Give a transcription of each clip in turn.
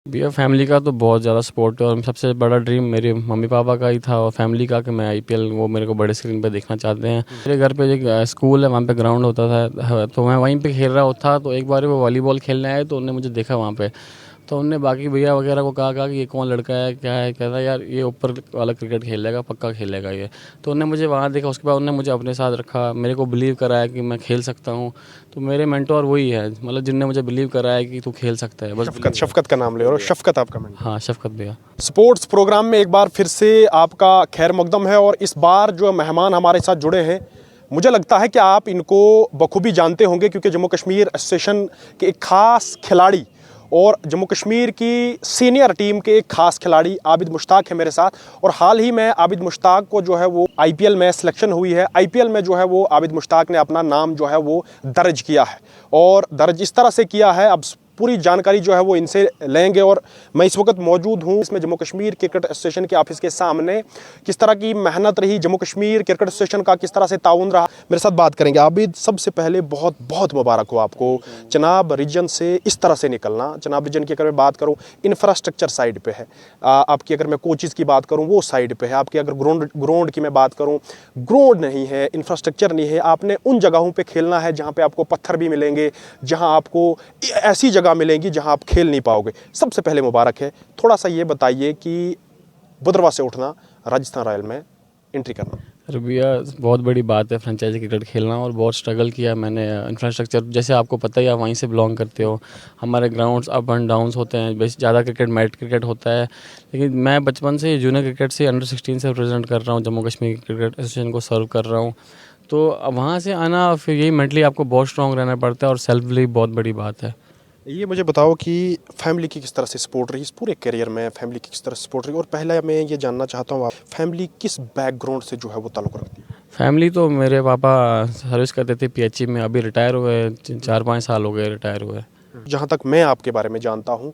भैया फैमिली का तो बहुत ज़्यादा सपोर्ट है और सबसे बड़ा ड्रीम मेरे मम्मी पापा का ही था और फैमिली का कि मैं आईपीएल वो मेरे को बड़े स्क्रीन पे देखना चाहते हैं। मेरे घर पे एक स्कूल है, वहाँ पे ग्राउंड होता था तो मैं वहीं पे खेल रहा था। तो एक बार वो वॉलीबॉल खेलने आए तो उन्होंने मुझे देखा वहाँ पे। तो उनने बाकी भैया वगैरह को कहा कि ये कौन लड़का है, क्या है, कहता यार ये ऊपर वाला क्रिकेट खेलेगा, पक्का खेलेगा ये। तो उन्होंने मुझे वहाँ देखा, उसके बाद उन्होंने मुझे अपने साथ रखा, मेरे को बिलीव कराया कि मैं खेल सकता हूँ। तो मेरे मेंटोर वही है, मतलब जिनने मुझे बिलीव कराया कि तू खेल सकता है। बस शफकत शफकत का नाम ले रहा हूँ, शफकत आपका मेंटर। हाँ, शफकत भैया। स्पोर्ट्स प्रोग्राम में एक बार फिर से आपका खैर मकदम है और इस बार जो मेहमान हमारे साथ जुड़े हैं, मुझे लगता है कि आप इनको बखूबी जानते होंगे क्योंकि जम्मू कश्मीर एसोसिएशन के एक खास खिलाड़ी और जम्मू कश्मीर की सीनियर टीम के एक खास खिलाड़ी आबिद मुश्ताक है मेरे साथ। और हाल ही में आबिद मुश्ताक को जो है वो आईपीएल में सिलेक्शन हुई है। आईपीएल में जो है वो आबिद मुश्ताक ने अपना नाम जो है वो दर्ज किया है और दर्ज इस तरह से किया है, अब पूरी जानकारी जो है वो इनसे लेंगे। और मैं इस वक्त मौजूद हूँ इसमें जम्मू कश्मीर क्रिकेट एसोसिएशन के ऑफिस के सामने। किस तरह की मेहनत रही, जम्मू कश्मीर क्रिकेट एसोसिएशन का किस तरह से ताउन रहा, मेरे साथ बात करेंगे। आबिद, सबसे पहले बहुत बहुत मुबारक हो आपको चनाब रीजन से इस तरह से निकलना। चनाब रीजन की अगर मैं बात करूँ, इंफ्रास्ट्रक्चर साइड पे है आपकी, अगर मैं कोचेज़ की बात करूँ वो साइड पे है आपकी, अगर ग्राउंड की मैं बात करूँ, ग्राउंड नहीं है, इंफ्रास्ट्रक्चर नहीं है। आपने उन जगहों पर खेलना है जहाँ पर आपको पत्थर भी मिलेंगे, जहाँ आपको ऐसी जगह मिलेंगी जहां आप खेल नहीं पाओगे। सबसे पहले मुबारक है। थोड़ा सा ये बताइए कि भद्रवाह से उठना, राजस्थान रॉयल में एंट्री करना। अरे भैया बहुत बड़ी बात है फ्रेंचाइजी क्रिकेट खेलना और बहुत स्ट्रगल किया मैंने। इंफ्रास्ट्रक्चर जैसे आपको पता ही, आप वहीं से बिलोंग करते हो। हमारे ग्राउंड्स अप एंड डाउन्स होते हैं, बेस ज़्यादा क्रिकेट मैट क्रिकेट होता है। लेकिन मैं बचपन से जूनियर क्रिकेट से अंडर 16 से रिप्रेजेंट कर रहा हूँ, जम्मू कश्मीर क्रिकेट एसोसिएशन को सर्व कर रहा हूँ। तो वहाँ से आना, फिर यही मेंटली आपको बहुत स्ट्रॉन्ग रहना पड़ता है और सेल्फ बिलीव बहुत बड़ी बात है। ये मुझे बताओ कि फैमिली की किस तरह से सपोर्ट रही इस पूरे करियर में, फैमिली की किस तरह से सपोर्ट रही, और पहले मैं ये जानना चाहता हूँ आप फैमिली किस बैकग्राउंड से जो है वो ताल्लुक़ रखती है? फैमिली तो मेरे पापा सर्विस करते थे पीएचई में, अभी रिटायर हुए, 4-5 साल हो गए रिटायर हुए। जहाँ तक मैं आपके बारे में जानता हूँ,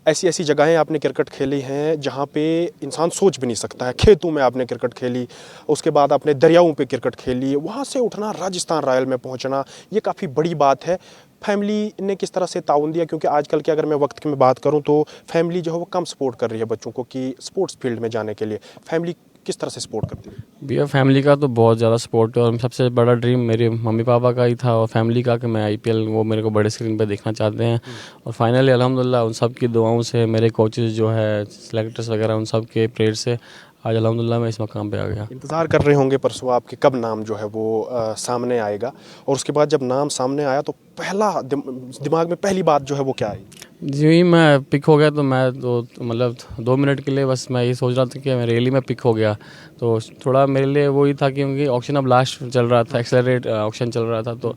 ऐसी ऐसी जगहें आपने क्रिकेट खेली हैं जहाँ पे इंसान सोच भी नहीं सकता है। खेतों में आपने क्रिकेट खेली, उसके बाद आपने दरियाओं पे क्रिकेट खेली, वहाँ से उठना राजस्थान रॉयल में पहुँचना, ये काफ़ी बड़ी बात है। फैमिली ने किस तरह से ताउन दिया, क्योंकि आजकल के अगर मैं वक्त की मैं बात करूँ तो फैमिली जो है वो कम सपोर्ट कर रही है बच्चों को कि स्पोर्ट्स फील्ड में जाने के लिए। फैमिली किस तरह से सपोर्ट करती है? भैया फैमिली का तो बहुत ज़्यादा सपोर्ट है और सबसे बड़ा ड्रीम मेरे मम्मी पापा का ही था और फैमिली का कि मैं आईपीएल वो मेरे को बड़े स्क्रीन पे देखना चाहते हैं। और फाइनली अल्हम्दुलिल्लाह उन सब की दुआओं से, मेरे कोचेज़ जो है, सिलेक्टर्स वगैरह, उन सब के प्रेयर से आज अल्हम्दुलिल्लाह मैं इस मकाम पे आ गया। इंतज़ार कर रहे होंगे परसों आपके कब नाम जो है वो सामने आएगा, और उसके बाद जब नाम सामने आया तो पहला दिमाग में पहली बात जो है वो क्या आई? जी ही मैं पिक हो गया तो मैं तो मतलब 2 मिनट के लिए बस मैं ये सोच रहा था कि मैं रियली में पिक हो गया। तो थोड़ा मेरे लिए वही था क्योंकि ऑक्शन अब लास्ट चल रहा था, एक्सेलरेट ऑक्शन चल रहा था। तो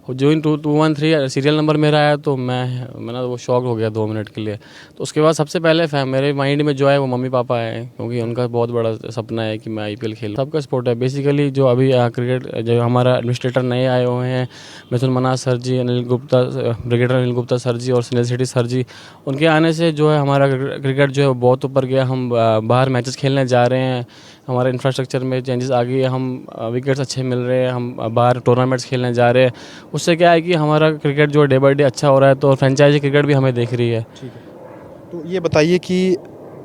जो इन 213 सीरियल नंबर मेरा आया तो मैं वो शॉक हो गया 2 मिनट के लिए। तो उसके बाद सबसे पहले मेरे माइंड में जो है वो मम्मी पापा है, क्योंकि उनका बहुत बड़ा सपना है कि मैं आईपीएल खेलूं। सबका सपोर्ट है बेसिकली। जो अभी क्रिकेट जो हमारा एडमिनिस्ट्रेटर नए आए हुए हैं, मिथुन मन्हास सर जी, अनिल गुप्ता, ब्रिगेडियर अनिल गुप्ता सर जी और सुनील शेट्टी सर जी, उनके आने से जो है हमारा क्रिकेट जो है बहुत ऊपर गया। हम बाहर मैचेस खेलने जा रहे हैं, हमारे इंफ्रास्ट्रक्चर में चेंजेस आ गई है, हम विकेट्स अच्छे मिल रहे हैं, हम बाहर टूर्नामेंट्स खेलने जा रहे हैं। उससे क्या है कि हमारा क्रिकेट जो डे बाई डे अच्छा हो रहा है, तो फ्रेंचाइजी क्रिकेट भी हमें देख रही है। ठीक है, तो ये बताइए कि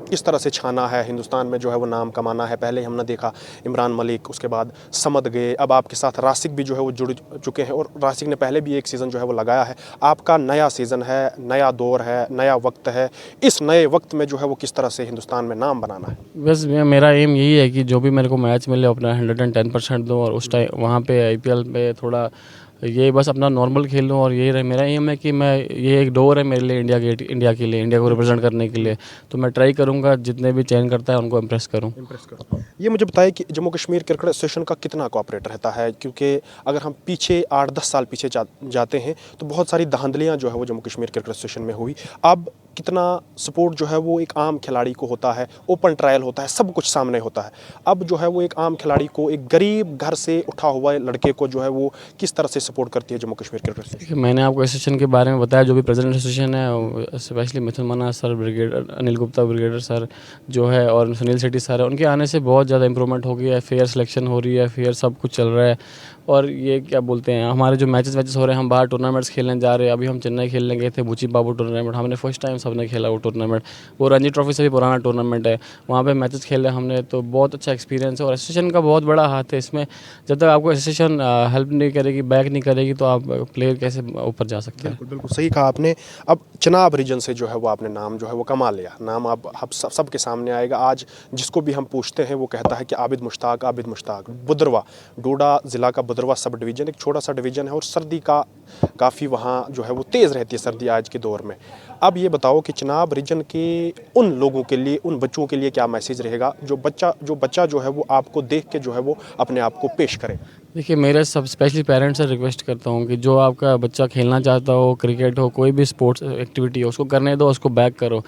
किस तरह से छाना है हिंदुस्तान में जो है वो नाम कमाना है। पहले हमने देखा इमरान मलिक, उसके बाद समद गए, अब आपके साथ रासिक भी जो है वो जुड़ चुके हैं, और रासिक ने पहले भी एक सीज़न जो है वो लगाया है। आपका नया सीज़न है, नया दौर है, नया वक्त है। इस नए वक्त में जो है वो किस तरह से हिंदुस्तान में नाम बनाना है? बस मेरा एम यही है कि जो भी मेरे को मैच मिले अपना 110% दूँ और उस टाइम वहाँ पे आईपीएल पे थोड़ा ये बस अपना नॉर्मल खेल लूँ। और यही मेरा एम है कि मैं, ये एक डोर है मेरे लिए इंडिया के लिए, इंडिया को रिप्रेजेंट करने के लिए। तो मैं ट्राई करूँगा जितने भी चयन करता है उनको इम्प्रेस करूँ। ये मुझे बताइए कि जम्मू कश्मीर क्रिकेट एसोसिएशन का कितना कोऑपरेट रहता है, क्योंकि अगर हम पीछे 8-10 साल पीछे जाते हैं तो बहुत सारी धांधलियाँ जो है वो जम्मू कश्मीर क्रिकेट एसोसिएशन में हुई। अब कितना सपोर्ट जो है वो एक आम खिलाड़ी को होता है, ओपन ट्रायल होता है, सब कुछ सामने होता है। अब जो है वो एक आम खिलाड़ी को, एक गरीब घर से उठा हुआ लड़के को जो है वो किस तरह से सपोर्ट करती है जम्मू कश्मीर क्रिकेट एसोसिएशन? मैंने आपको एसोसिएशन के बारे में बताया, जो भी प्रेसिडेंट एसोसिएशन है, specially Mithun Manhas sir, brigadier Anil Gupta brigadier sir जो है, और सुनील शेट्टी सर है, उनके आने से बहुत ज़्यादा इंप्रूवमेंट हो गया है। फेयर सिलेक्शन हो रही है, फेयर सब कुछ चल रहा है। और ये क्या बोलते हैं, हमारे जो मैचेस वैचेस हो रहे हैं, हम बाहर टूर्नामेंट्स खेलने जा रहे हैं। अभी हम चेन्नई खेलने गए थे, बुची बाबू टूर्नामेंट, हमने फर्स्ट टाइम सबने खेला वो टूर्नामेंट। वो रणजी ट्रॉफी से भी पुराना टूर्नामेंट है, वहाँ पे मैचेस खेले हमने, तो बहुत अच्छा एक्सपीरियंस है। और एसोसिएशन का बहुत बड़ा हाथ है इसमें। जब तक आपको एसोसिएशन हेल्प नहीं करेगी, बैक नहीं करेगी, तो आप प्लेयर कैसे ऊपर जा सकते हैं। बिल्कुल बिल्कुल सही कहा आपने। अब चिनाब रीजन से जो है वो आपने नाम जो है वो कमा लिया, नाम अब सबके सामने आएगा। आज जिसको भी हम पूछते हैं वो कहता है कि आबिद मुश्ताक, आबिद मुश्ताक। बुदरवा, डोडा ज़िला का बुदरवा सब डिवीज़न एक छोटा सा डिवीज़न है और सर्दी का काफ़ी वहाँ जो है वो तेज़ रहती है सर्दी आज के दौर में। अब ये बताओ कि चिनाब रीजन के उन लोगों के लिए, उन बच्चों के लिए क्या मैसेज रहेगा, जो बच्चा जो है वो आपको देख के जो है वो अपने आप को पेश करे। देखिए, मेरे सब स्पेशली पेरेंट्स से रिक्वेस्ट करता हूँ कि जो आपका बच्चा खेलना चाहता हो, क्रिकेट हो, कोई भी स्पोर्ट्स एक्टिविटी हो, उसको करने दो, उसको बैक करो।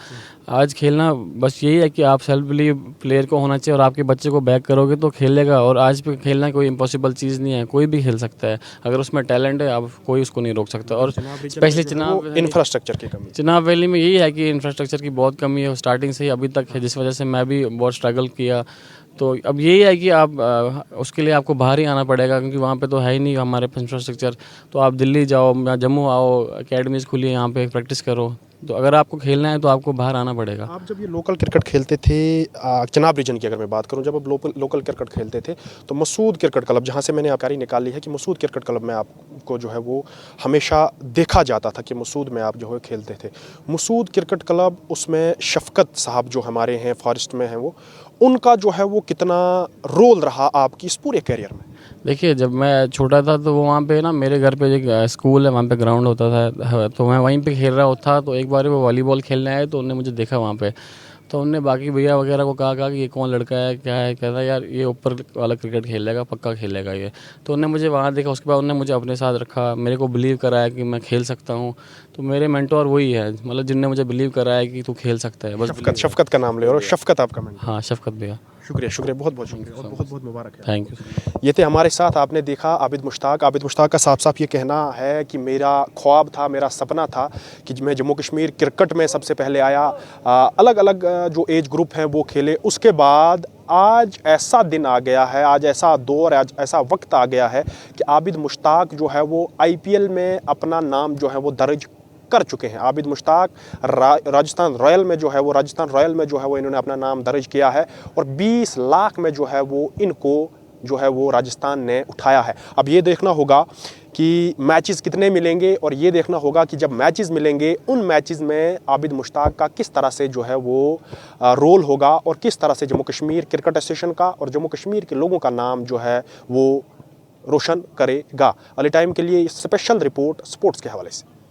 आज खेलना बस यही है कि आप सेल्फ बिलीव प्लेयर को होना चाहिए और आपके बच्चे को बैक करोगे तो खेलेगा। और आज पे खेलना कोई इम्पॉसिबल चीज़ नहीं है, कोई भी खेल सकता है अगर उसमें टैलेंट है, आप कोई उसको नहीं रोक सकता। और स्पेशली इंफ्रास्ट्रक्चर की कमी, चिनाब वैली में यही है कि इंफ्रास्ट्रक्चर की बहुत कमी है, स्टार्टिंग से ही अभी तक है, जिस वजह से मैं भी बहुत स्ट्रगल किया। तो अब यही है कि आप उसके लिए आपको बाहर ही आना पड़ेगा, क्योंकि वहाँ पे तो है ही नहीं हमारे इंफ्रास्ट्रक्चर। तो आप दिल्ली जाओ या जम्मू आओ, एकेडमीज़ खुली है यहाँ पे, प्रैक्टिस करो। तो अगर आपको खेलना है तो आपको बाहर आना पड़ेगा। आप जब ये लोकल क्रिकेट खेलते थे, चिनाब रीजन की अगर मैं बात करूं, जब आप लोकल क्रिकेट खेलते थे तो मसूद क्रिकेट क्लब, जहां से मैंने आकारी निकाली है कि मसूद क्रिकेट क्लब में आपको जो है वो हमेशा देखा जाता था कि मसूद में आप जो है खेलते थे। मसूद क्रिकेट क्लब, उसमें शफकत साहब जो हमारे हैं फॉरेस्ट में हैं, वो उनका जो है वो कितना रोल रहा आपकी इस पूरे करियर में? देखिए, जब मैं छोटा था तो वो वहाँ पे ना, मेरे घर पे एक स्कूल है, वहाँ पे ग्राउंड होता था, तो मैं वहीं पे खेल रहा था। तो एक बार वो वॉलीबॉल खेलने आए तो उन्होंने मुझे देखा वहाँ पे। तो उनने बाकी भैया वगैरह को कहा कि ये कौन लड़का है, क्या है। कहता यार ये ऊपर वाला क्रिकेट खेलेगा, पक्का खेलेगा ये। तो उन्होंने मुझे वहाँ देखा, उसके बाद उन्होंने मुझे अपने साथ रखा, मेरे को बिलीव कराया कि मैं खेल सकता हूँ। तो मेरे मेंटोर वही है, मतलब जिनने मुझे बिलीव कराया कि तू खेल सकता है। बस शफकत का नाम ले रहा हूँ, शफकत आपका मेंटर? हाँ, शफकत भैया। शुक्रिया, बहुत बहुत शुक्रिया और बहुत बहुत मुबारक है। Thank you. ये थे हमारे साथ, आपने देखा आबिद मुश्ताक। आबिद मुश्ताक का साफ साफ ये कहना है कि मेरा ख्वाब था, मेरा सपना था कि मैं जम्मू कश्मीर क्रिकेट में सबसे पहले आया, अलग अलग जो एज ग्रुप हैं वो खेले। उसके बाद आज ऐसा दिन आ गया है, आज ऐसा दौर, आज ऐसा वक्त आ गया है कि आबिद मुश्ताक जो है वो IPL में अपना नाम जो है वो दर्ज कर चुके हैं। आबिद मुश्ताक राजस्थान रॉयल में जो है वो इन्होंने अपना नाम दर्ज किया है और 20 लाख में जो है वो इनको जो है वो राजस्थान ने उठाया है। अब ये देखना होगा कि मैचेस कितने मिलेंगे और ये देखना होगा कि जब मैचेस मिलेंगे उन मैचेस में आबिद मुश्ताक का किस तरह से जो है वो रोल होगा और किस तरह से जम्मू कश्मीर क्रिकेट एसोसिएशन का और जम्मू कश्मीर के लोगों का नाम जो है वो रोशन करेगा। अली टाइम के लिए स्पेशल रिपोर्ट स्पोर्ट्स के हवाले से।